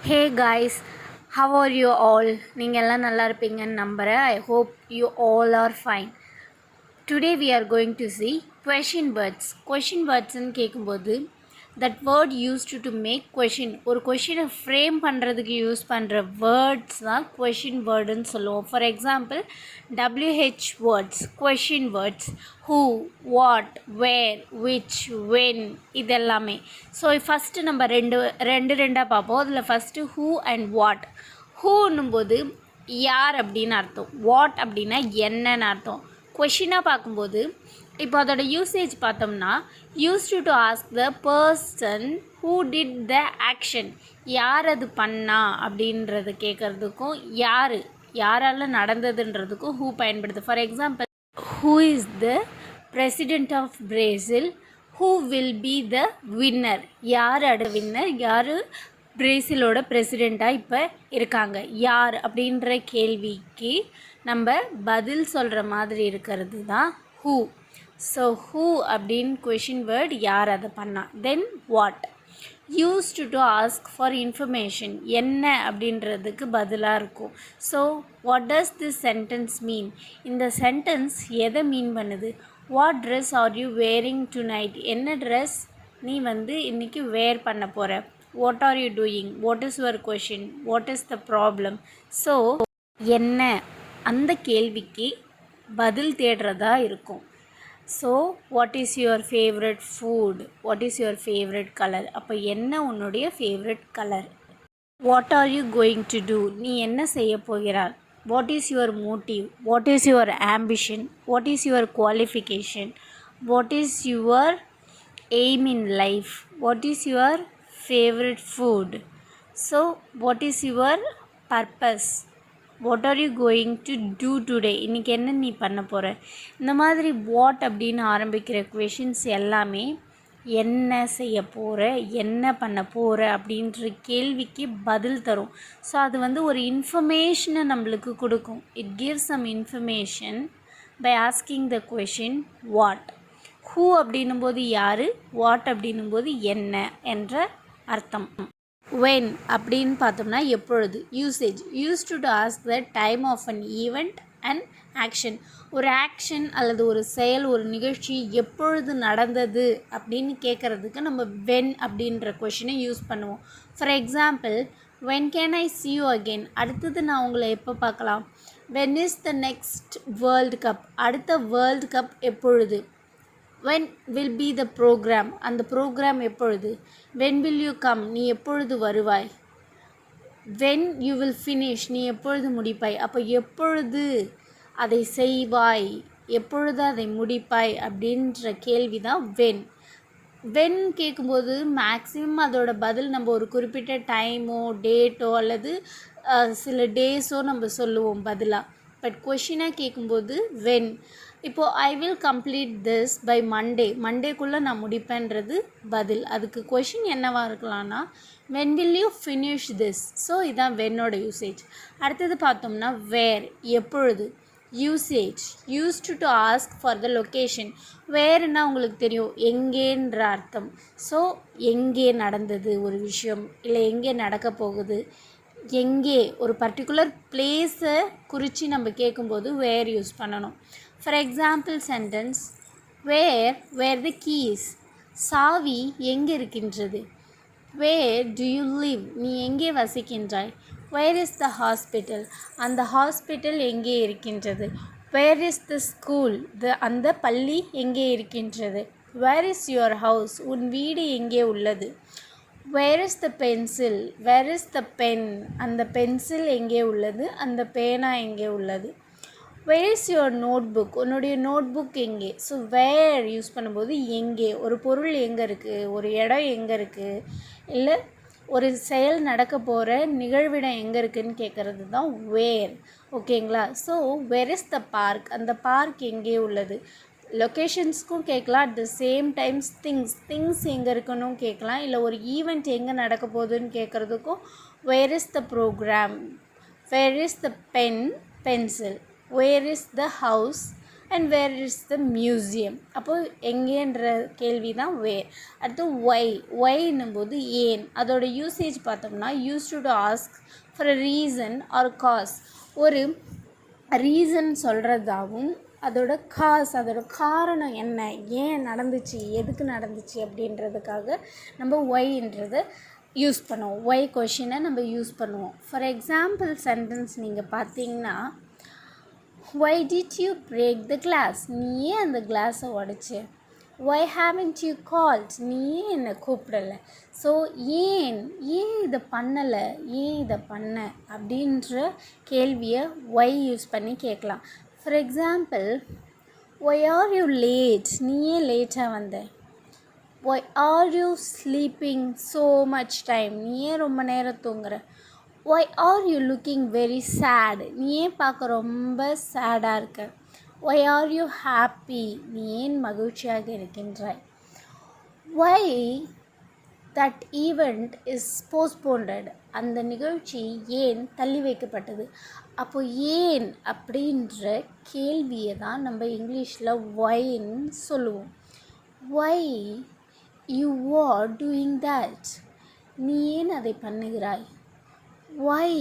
Hey guys, how are you all? நீங்கள் எல்லாம் நல்லா இருப்பீங்கன்னு நம்புகிறேன். I hope you all are fine. Today we are going to see question words. Question words ன்னு கேட்கும்போது that word used to make question. ஒரு கொஷினை frame பண்ணுறதுக்கு யூஸ் பண்ணுற வேர்ட்ஸ் தான் கொஷின் வேர்டுன்னு சொல்லுவோம். For example WH words, question words, who, what, where, which, when இதெல்லாமே. So first நம்ம ரெண்டாக பார்ப்போம். அதில் ஃபஸ்ட்டு who and what. whoன்னும் போது யார் அப்படின்னு அர்த்தம், வாட் அப்படின்னா என்னன்னு அர்த்தம். கொஷினாக பார்க்கும்போது இப்போ அதோட யூசேஜ் பார்த்தோம்னா used to ask the person who did the action, யார் அது பண்ணா அப்படின்றது கேட்குறதுக்கும் யாரால் நடந்ததுன்றதுக்கும் ஹூ பயன்படுது. For example, who is the president of Brazil, who will be the winner, யார் வின்னர், யார் பிரேசிலோட பிரசிடெண்ட்டாக இப்போ இருக்காங்க, யார் அப்படின்ற கேள்விக்கு நம்ம பதில் சொல்கிற மாதிரி இருக்கிறது தான் ஹூ. ஸோ ஹூ அப்படின்னு கொஷின் வேர்ட், யார் அதை பண்ணா. Then what, used to ask for information, என்ன அப்படின்றதுக்கு பதிலாக இருக்கும். So what does this sentence mean, இந்த சென்டென்ஸ் எதை மீன் பண்ணுது. What dress are you wearing tonight, என்ன ட்ரெஸ் நீ இன்றைக்கி வேர் பண்ண போகிற. What are you doing, what is your question, what is the problem. So என்ன அந்த கேள்விக்கு பதில் தேடுறதா இருக்கும். So what is your favourite food, what is your favourite colour, அப்போ என்ன உன்னுடைய favourite colour. What are you going to do, நீ என்ன செய்ய போகிறார். What is your motive, what is your ambition, what is your qualification, what is your aim in life, what is your favourite food. So what is your purpose, what are you going to do today, இன்றைக்கி என்ன நீ பண்ண போகிற. இந்த மாதிரி what அப்படின்னு ஆரம்பிக்கிற questions எல்லாமே என்ன செய்ய போகிற, என்ன பண்ண போகிற அப்படின்ற கேள்விக்கு பதில் தரும். ஸோ அது ஒரு இன்ஃபர்மேஷனை நம்மளுக்கு கொடுக்கும். It gives some information by asking the question what. Who அப்படின்னும் போது யார், வாட் அப்படின்னும் போது என்ன என்ற அர்த்தம். when அப்படின்னு பார்த்தோம்னா எப்பொழுது, usage used to ask the time of an event and action. ஒரு ஆக்ஷன் அல்லது ஒரு செயல், ஒரு நிகழ்ச்சி எப்பொழுது நடந்தது அப்படின்னு கேட்குறதுக்கு நம்ம when அப்படின்ற கொஷினை யூஸ் பண்ணுவோம். For example, when can I see you again, அடுத்தது நான் உங்களை எப்போ பார்க்கலாம். when is the next world cup, அடுத்த வேர்ல்டு கப் எப்பொழுது. when will be the program, அந்த ப்ரோக்ராம் எப்பொழுது. when will you come, நீ எப்பொழுது வருவாய். when you will finish, நீ எப்பொழுது முடிப்பாய். அப்போ எப்பொழுது அதை செய்வாய், எப்பொழுது அதை முடிப்பாய் அப்படின்ற கேள்வி தான் when. when கேட்கும்போது மேக்ஸிமம் அதோட பதில் நம்ம ஒரு குறிப்பிட்ட டைமோ டேட்டோ அல்லது சில டேஸோ நம்ம சொல்லுவோம் பதிலாக. பட் கொஷினாக கேட்கும்போது when. இப்போது I will complete this by மண்டேக்குள்ளே நான் முடிப்பேன்றது பதில். அதுக்கு கொஷின் என்னவாக இருக்கலாம்னா when will you finish this. So இதுதான் வென்னோட யூசேஜ். அடுத்தது பார்த்தோம்னா வேர், எப்பொழுது. Usage used to ask for the location. வேர்னா உங்களுக்கு தெரியும் எங்கேன்ற அர்த்தம். ஸோ எங்கே நடந்தது ஒரு விஷயம், இல்லை எங்கே நடக்க போகுது, எங்கே ஒரு பர்டிகுலர் பிளேஸை குறித்து நம்ம கேட்கும்போது வேர் யூஸ் பண்ணணும். For example sentence, where the keys, சாவி எங்கே இருக்கின்றது. வேர் டு யூ லிவ், நீ எங்கே வசிக்கின்றாய். வேர் இஸ் த ஹாஸ்பிட்டல், அந்த ஹாஸ்பிட்டல் எங்கே இருக்கின்றது. வேர் இஸ் த ஸ்கூல், அந்த பள்ளி எங்கே இருக்கின்றது. வேர் இஸ் யுவர் ஹவுஸ், உன் வீடு எங்கே உள்ளது. Where is the pencil, where is the pen, அந்த பென்சில் எங்கே உள்ளது, அந்த பேனா எங்கே உள்ளது. Where is your notebook, உன்னுடைய நோட் புக் எங்கே. ஸோ வேர் யூஸ் பண்ணும்போது எங்கே, ஒரு பொருள் எங்கே இருக்குது, ஒரு இடம் எங்கே இருக்குது, இல்லை ஒரு செயல் நடக்க போகிற நிகழ்விடம் எங்கே இருக்குதுன்னு கேட்குறது தான் வேர். ஓகேங்களா. So where is the park, அந்த பார்க் எங்கே உள்ளது. லொக்கேஷன்ஸ்க்கும் கேட்கலாம், at the same times things எங்கே இருக்குன்னு கேட்கலாம், இல்லை ஒரு ஈவெண்ட் எங்கே நடக்க போகுதுன்னு கேட்குறதுக்கும் where is the programme, where is the pencil, where is the house, and where is the museum. அப்போது எங்கேன்ற கேள்வி தான் வேர். அடுத்து ஒய்ன்னும் போது ஏன். அதோட யூசேஜ் பார்த்தோம்னா use to ask for a reason or cause. ஒரு ரீசன் சொல்கிறதாகவும் அதோட அதோட காரணம் என்ன, ஏன் நடந்துச்சு, எதுக்கு நடந்துச்சு அப்படின்றதுக்காக நம்ம ஒய்ன்றதை யூஸ் பண்ணுவோம். ஒய் கொஷினை நம்ம யூஸ் பண்ணுவோம். ஃபார் எக்ஸாம்பிள் சென்டென்ஸ் நீங்கள் பார்த்தீங்கன்னா, why did you break the glass, நீ ஏன் அந்த கிளாஸை உடைச்ச. ஒய் ஹேவன்ட் யூ கால்ட், நீ ஏன் என்னை கூப்பிடலை. ஸோ ஏன் இதை பண்ணலை, ஏன் இதை பண்ண அப்படின்ற கேள்வியை ஒய் யூஸ் பண்ணி கேட்கலாம். For example, why are you late, நீ ஏன் லேட்டாக வந்த. Why are you sleeping so much time, நீ ஏன் ரொம்ப நேரம் தூங்குற. Why are you looking very sad, நீ ஏன் பார்க்க ரொம்ப சேடாக இருக்க. ஒய் ஆர் யூ ஹாப்பி, நீ ஏன் மகிழ்ச்சியாக இருக்கின்றாய். Y that event is postponed, அந்த நிகழ்ச்சி ஏன் தள்ளி வைக்கப்பட்டது. அப்போ ஏன் அப்படின்ற கேள்வியை தான் நம்ம இங்கிலீஷில் ஒய்ன்னு சொல்லுவோம். Why you are doing that, நீ ஏன் அதை பண்ணுகிறாய். Why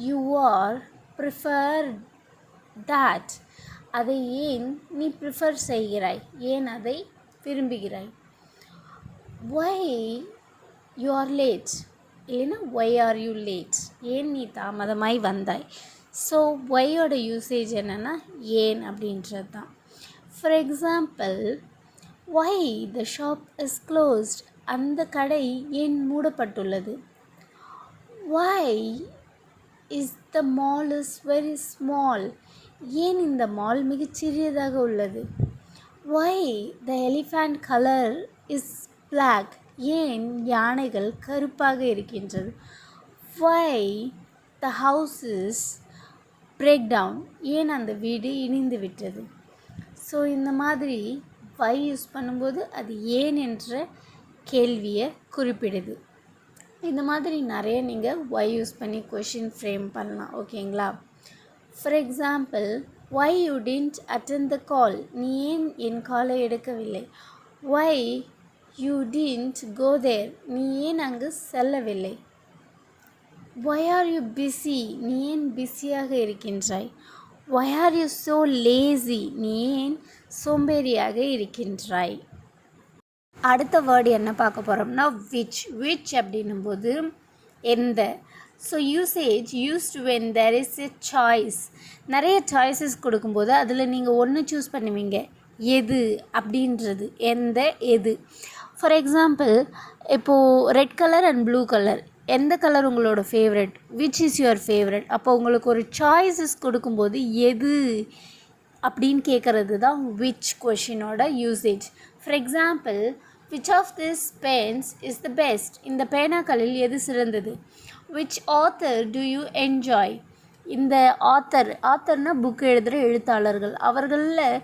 you are prefer that, அதை ஏன் நீ ப்ரிஃபர் செய்கிறாய், ஏன் அதை விரும்புகிறாய். ஒய் யூ ஆர் லேட், இல்லைன்னா ஒய் ஆர் யூ லேட், ஏன் நீ தாமதமாய் வந்தாய். ஸோ ஒய்யோட யூசேஜ் என்னென்னா ஏன் அப்படின்றது தான். For example, why the shop is closed, அந்த கடை ஏன் மூடப்பட்டுள்ளது. Why is the mall is very small, ஏன் இந்த மால் மிகச்சிறியதாக உள்ளது. Why the elephant colour is black, ஏன் யானைகள் கருப்பாக இருக்கின்றது. Why the house is break down, ஏன் அந்த வீடு இடிந்து விட்டது. ஸோ இந்த மாதிரி ஒய் யூஸ் பண்ணும்போது அது ஏன் என்ற கேள்வியை குறிப்பிடுது. இந்த மாதிரி நிறைய நீங்கள் ஒய் யூஸ் பண்ணி கொஷின் ஃப்ரேம் பண்ணலாம். ஓகேங்களா. For example, why you didn't attend the call, நீ ஏன் என் காலை எடுக்கவில்லை. Why you didn't go there, நீ ஏன் அங்கு செல்லவில்லை. ஒய் ஆர் யூ பிஸி, நீ ஏன் பிஸியாக இருக்கின்றாய். Why are you so lazy, நீ ஏன் சோம்பேறியாக இருக்கின்றாய். அடுத்த வேர்டு என்ன பார்க்க போகிறோம்னா விச் அப்படின்னும்போது எந்த. So usage used when there is a choice. நிறைய சாய்ஸஸ் கொடுக்கும்போது அதில் நீங்கள் ஒன்று சூஸ் பண்ணுவீங்க, எது அப்படின்றது, எந்த எது. ஃபார் எக்ஸாம்பிள், இப்போது red colour and blue colour, எந்த கலர் உங்களோட favourite, which is your favourite. அப்போ உங்களுக்கு ஒரு சாய்ஸஸ் கொடுக்கும்போது எது அப்படின்னு கேட்குறது தான் விச் கொஷினோட usage. For example, which of this pens is the best, இந்த பேனாக்களில் எது சிறந்தது. Which author do you enjoy, இந்த ஆத்தர்னால் புக் எழுதுகிற எழுத்தாளர்கள், அவர்களில்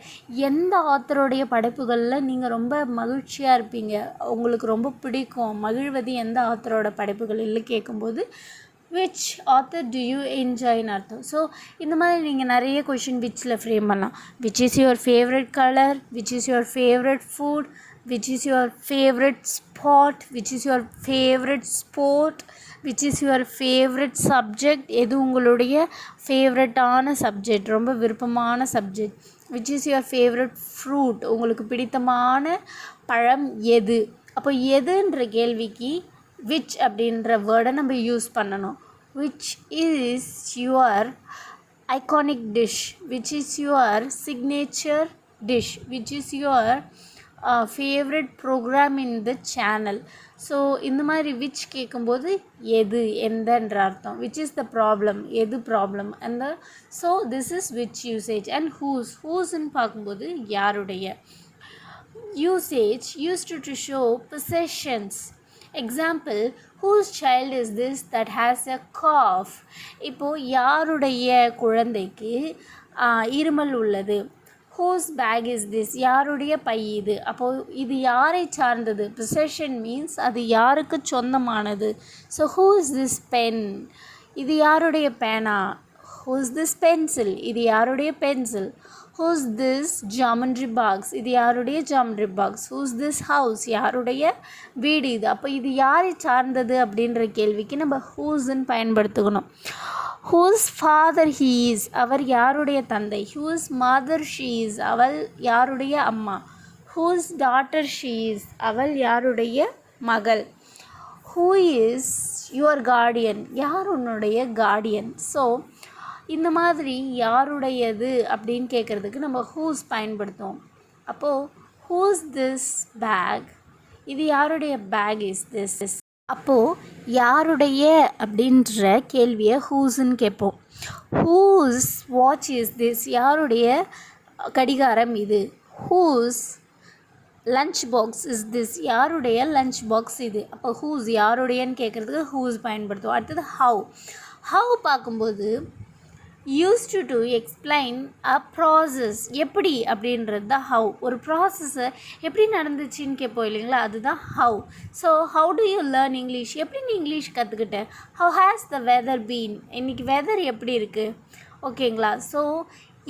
எந்த ஆத்தருடைய படைப்புகளில் நீங்கள் ரொம்ப மகிழ்ச்சியாக இருப்பீங்க, உங்களுக்கு ரொம்ப பிடிக்கும், மகிழ்வது எந்த ஆத்தரோட படைப்புகளில் கேட்கும்போது விச் ஆத்தர் டு யூ என்ஜாய்னு அர்த்தம். ஸோ இந்த மாதிரி நீங்கள் நிறைய கொஷின் விச்சில் ஃப்ரேம் பண்ணலாம். Which is your favourite colour, which is your favourite food, which is your favorite spot, which is your favorite sport, which is your favorite subject, எது உங்களுடைய ஃபேவரட்டான subject, ரொம்ப விருப்பமான subject. which is your favorite fruit, உங்களுக்கு பிடித்தமான பழம் எது. அப்போ எதுன்ற கேள்விக்கு which அப்படின்ற வேர்டை நம்ம யூஸ் பண்ணணும். which is your iconic dish, which is your signature dish, which is your favourite programme in the channel. So இந்த மாதிரி விச் கேட்கும்போது எது எந்தன்ற அர்த்தம். விச் இஸ் த ப்ராப்ளம், எது ப்ராப்ளம் அந்த. So this is which usage. And ஹூஸ்ன்னு பார்க்கும்போது யாருடைய. Usage used to show possessions. Example, whose child is this that has a cough. இப்போது யாருடைய குழந்தைக்கு இருமல் உள்ளது. ஹூஸ் பேக் இஸ் திஸ், யாருடைய பை இது. அப்போது இது யாரை சார்ந்தது. பொசெஷன் மீன்ஸ் அது யாருக்கு சொந்தமானது. So who is this pen, இது யாருடைய பேனா. ஹூ இஸ் திஸ் பென்சில், இது யாருடைய pencil. Whose this geometry box, இது யாருடைய geometry box. Whose this house, யாருடைய வீடு இது. அப்போ இது யாரை சார்ந்தது அப்படின்ற கேள்விக்கு நம்ம ஹூஸ்ன்னு பயன்படுத்திக்கணும். ஹூஸ் ஃபாதர் ஹீ இஸ், அவர் யாருடைய தந்தை. ஹூஸ் மதர் ஷீ இஸ், அவள் யாருடைய அம்மா. ஹூஸ் டாட்டர் ஷீ இஸ், அவள் யாருடைய மகள். ஹூ இஸ் யுவர் கார்டியன், யார் உன்னுடைய கார்டியன். ஸோ இந்த மாதிரி யாருடையது அப்படின்னு கேட்குறதுக்கு நம்ம ஹூஸ் பயன்படுத்துவோம். அப்போது ஹூஸ் திஸ் பேக், இது யாருடைய பேக் இஸ் திஸ். அப்போது யாருடைய அப்படின்ற கேள்வியை ஹூஸ்ன்னு கேட்போம். ஹூஸ் வாட்ச் இஸ் திஸ், யாருடைய கடிகாரம் இது. Whose lunch box is this, யாருடைய லஞ்ச் பாக்ஸ் இது. அப்போ ஹூஸ் யாருடையன்னு கேட்குறதுக்கு ஹூஸ் பயன்படுத்துவோம். அடுத்தது ஹவ் பார்க்கும்போது used to explain a process, எப்படி அப்படின்றது தான் ஹவ். ஒரு ப்ராசஸ்ஸை எப்படி நடந்துச்சுன்னு கேட்போம் இல்லைங்களா, அதுதான் how. So how do you learn English, எப்படி நீ இங்கிலீஷ் கற்றுக்கிட்ட. How has the weather been, இன்றைக்கி வெதர் எப்படி இருக்குது, ஓகேங்களா. ஸோ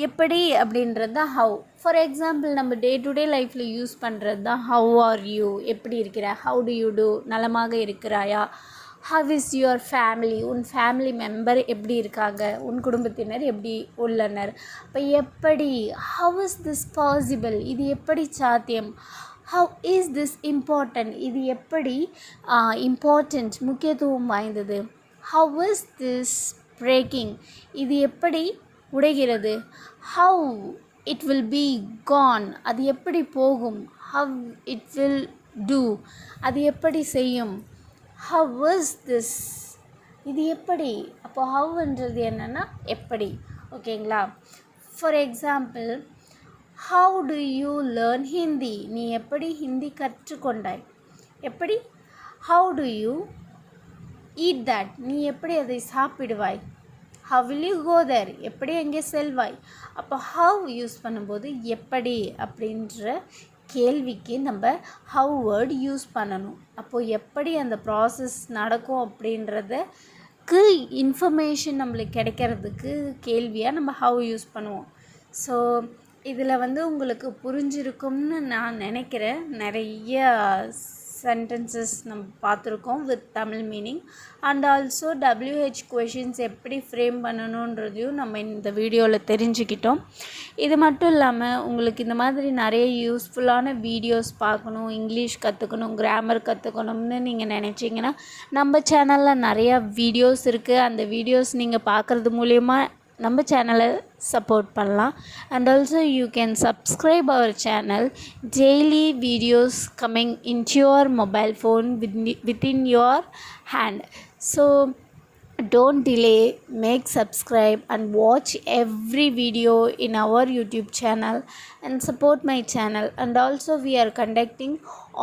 எப்படி அப்படின்றது தான் ஹவ். ஃபார் எக்ஸாம்பிள் நம்ம டே டு டே லைஃப்பில் யூஸ் பண்ணுறது தான் ஹவ் ஆர் யூ, எப்படி இருக்கிற. ஹவு டு யூ டூ, நலமாக இருக்கிறாயா. ஹவ் இஸ் யுவர் ஃபேமிலி, உன் ஃபேமிலி மெம்பர் எப்படி இருக்காங்க, உன் குடும்பத்தினர் எப்படி உள்ளனர். இப்போ எப்படி. ஹவ் இஸ் திஸ் பாசிபிள், இது எப்படி சாத்தியம். ஹவ் இஸ் திஸ் இம்பார்ட்டன்ட், இது எப்படி இம்பார்ட்டண்ட் முக்கியத்துவம் வாய்ந்தது. ஹவ் இஸ் திஸ் பிரேக்கிங், இது எப்படி உடைகிறது. How it will be gone, அது எப்படி போகும். ஹவ் இட் வில் டூ, அது எப்படி செய்யும். ஹவ் இஸ் திஸ், இது எப்படி. அப்போ ஹவ்ன்றது என்னென்னா எப்படி, ஓகேங்களா. For example how do you learn Hindi, நீ எப்படி ஹிந்தி கற்றுக்கொண்டாய், எப்படி. How do you eat that, நீ எப்படி அதை சாப்பிடுவாய். ஹவ் வில் யூ கோ தேர், எப்படி எங்கே செல்வாய். அப்போ ஹவ் யூஸ் பண்ணும்போது எப்படி அப்படின்ற கேள்விக்கு நம்ம ஹவ் வேர்டு யூஸ் பண்ணணும். அப்போது எப்படி அந்த ப்ராசஸ் நடக்கும் அப்படின்றதுக்கு இன்ஃபர்மேஷன் நம்மளுக்கு கிடைக்கிறதுக்கு கேள்வியாக நம்ம ஹவ் யூஸ் பண்ணுவோம். ஸோ இதில் உங்களுக்கு புரிஞ்சிருக்கும்னு நான் நினைக்கிறேன். நிறைய சென்டென்சஸ் நம்ம பார்த்துருக்கோம் with Tamil meaning and also WH questions எப்படி ஃப்ரேம் பண்ணணுன்றதையும் நம்ம இந்த வீடியோவில் தெரிஞ்சுக்கிட்டோம். இது மட்டும் இல்லாமல் உங்களுக்கு இந்த மாதிரி நிறைய யூஸ்ஃபுல்லான வீடியோஸ் பார்க்கணும், இங்கிலீஷ் கற்றுக்கணும், கிராமர் கற்றுக்கணும்னு நீங்கள் நினச்சிங்கன்னா நம்ம சேனலில் நிறையா வீடியோஸ் இருக்குது. அந்த வீடியோஸ் நீங்கள் பார்க்குறது மூலயமா நம்ம சேனலை சப்போர்ட் பண்ணலாம். And also you can subscribe our channel. Daily videos coming into your mobile phone within your hand. So don't delay, make subscribe and watch every video in our YouTube channel and support my channel. And also we are conducting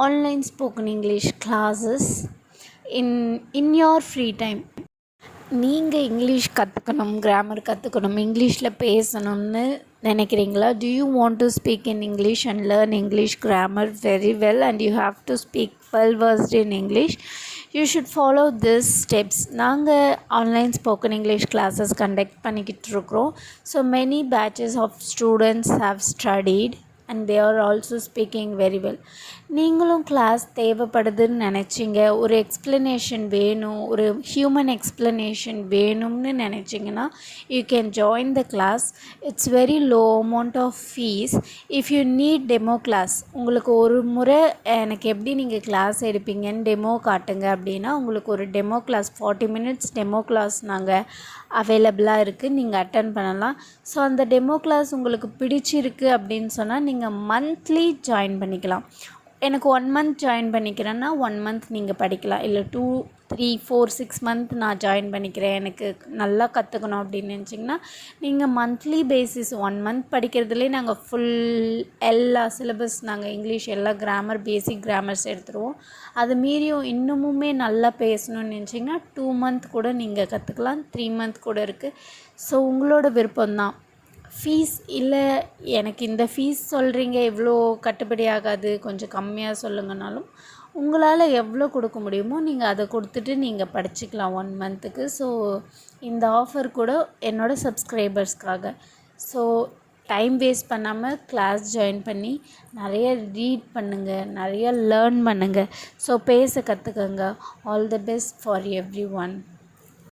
online spoken English classes in your free time. நீங்கள் English கற்றுக்கணும், grammar கற்றுக்கணும், இங்கிலீஷில் பேசணும்னு நினைக்கிறீங்களா? Do you want to speak in English and learn English grammar very well and you have to speak well versed in English? You should follow these steps. நாங்கள் online spoken English classes conduct பண்ணிக்கிட்டு இருக்கிறோம். So many batches of students have studied and they are also speaking very well. நீங்களும் class தேவைப்படுதுன்னு நினச்சிங்க, ஒரு explanation வேணும், ஒரு human explanation வேணும்னு நினச்சிங்கன்னா you can join the class. It's very low amount of fees. If you need demo class, உங்களுக்கு ஒரு முறை எனக்கு எப்படி நீங்கள் கிளாஸ் எடுப்பீங்கன்னு டெமோ காட்டுங்க அப்படின்னா உங்களுக்கு ஒரு demo class 40 minutes demo class நாங்கள் அவைலபிளாக இருக்குது, நீங்கள் அட்டன் பண்ணலாம். ஸோ அந்த டெமோ கிளாஸ் உங்களுக்கு பிடிச்சிருக்கு அப்படின்னு சொன்னால் நீங்கள் மந்த்லி ஜாயின் பண்ணிக்கலாம். எனக்கு 1 month ஜாயின் பண்ணிக்கிறேன்னா 1 month நீங்கள் படிக்கலாம். இல்லை 2, 3, 4, 6 month நான் ஜாயின் பண்ணிக்கிறேன், எனக்கு நல்லா கற்றுக்கணும் அப்படின்னு நினச்சிங்கன்னா நீங்கள் மந்த்லி பேசிஸ் 1 month படிக்கிறதுலேயே நாங்கள் ஃபுல் எல்லா சிலபஸ் நாங்கள் இங்கிலீஷ் எல்லா கிராமர் பேசிக் கிராமர்ஸ் எடுத்துருவோம். அது மீறியும் இன்னமுமே நல்லா பேசணும்னு நினச்சிங்கன்னா 2 month கூட நீங்கள் கற்றுக்கலாம், 3 month கூட இருக்குது. ஸோ உங்களோட விருப்பம்தான். ஃபீஸ் இல்லை எனக்கு இந்த ஃபீஸ் சொல்கிறீங்க இவ்வளோ கட்டுப்படி ஆகாது, கொஞ்சம் கம்மியாக சொல்லுங்கனாலும் உங்களால் எவ்வளோ கொடுக்க முடியுமோ நீங்கள் அதை கொடுத்துட்டு நீங்கள் படிச்சுக்கலாம் 1 monthக்கு. ஸோ இந்த ஆஃபர் கூட என்னோடய சப்ஸ்கிரைபர்ஸ்க்காக. ஸோ டைம் வேஸ்ட் பண்ணாமல் கிளாஸ் ஜாயின் பண்ணி நிறைய ரீட் பண்ணுங்கள், நிறைய லேர்ன் பண்ணுங்கள். ஸோ பேச கற்றுக்கங்க. All the best for every one.